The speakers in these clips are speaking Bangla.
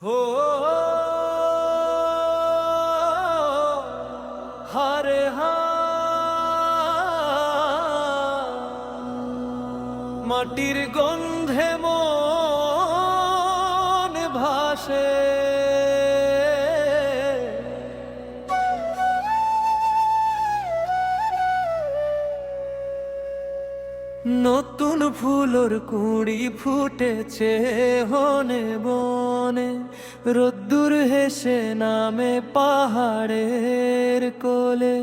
हो हरे মাটির গন্ধে মন ভাসে, নতুন ফুলর কুড়ি ফুটেছে হনে বনে, রোদ্দুর হেসে নামে পাহাড়ের কোলে।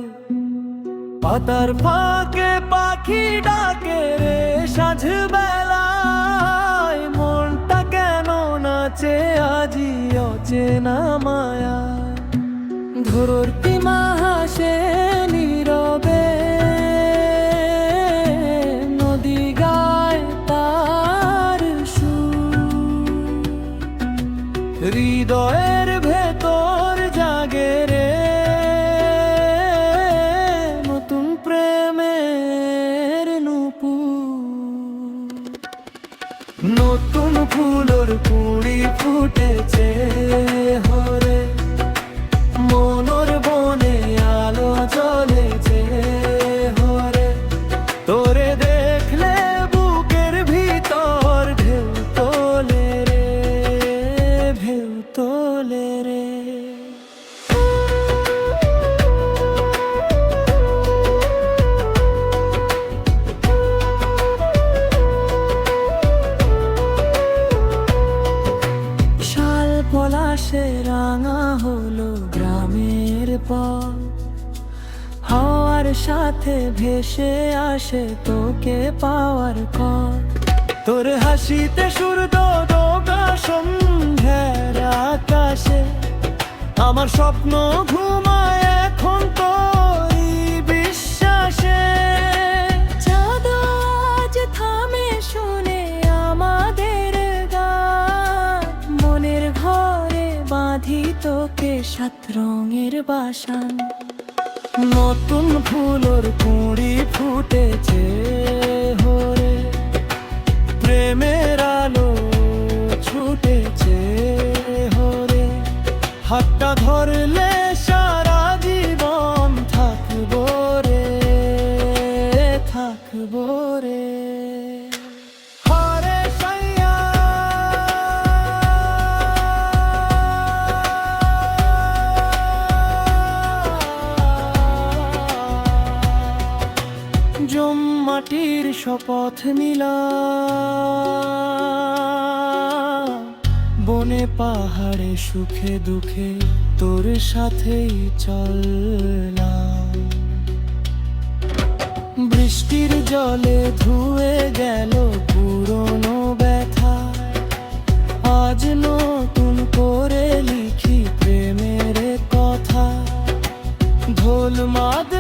পাতার ফাঁকে পাখি ডাকে রে সাঁঝ বেলায়, মনটা কেন নাচে আজি অচেনা মায়া। ধরতি মা হাসে নীরবে, নদী গায় তার সুর, হৃদয়ের ভেতর জাগে রে নতুন প্রেমের নূপুর। নতুন ফুলর কুড়ি ফুটেছে হরে, মনর বনে আলো জ্বলেছে হরে। তোরে দেখলে বুকের ভিতর ঢেউ তোলে রে, ঢেউ তোলে রে। শাল পলাশে রাঙা হলো গ্রামের পথ, হাওয়ার সাথে ভেসে আসে তোকে পাওয়ার পথ। তোর হাসিতে সূর্য ডোবা সন্ধ্যার আকাশে, আমার স্বপ্ন ঘুমায় এখন তোরই বিশ্বাসে। চাঁদ আজ থামে শুনে আমাদের গান, মনের ঘরে বাঁধি তোকে সাত রঙের বাসান। নতুন ফুলর কুড়ি ফুটেছে হরে, প্রেমের আলো ছুটেছে হরে। হাতটা ধরলে সারা জীবন থাকবো রে, থাকবো রে। হরে সাইয়া জম মাটির শপথ নিলা, বনে পাহাড়ে সুখে দুঃখে তোর সাথেই চললাম। বৃষ্টির জলে ধুয়ে গেল পুরনো ব্যথা, আজ নতুন করে লিখি প্রেমের কথা। ঢোল মাদে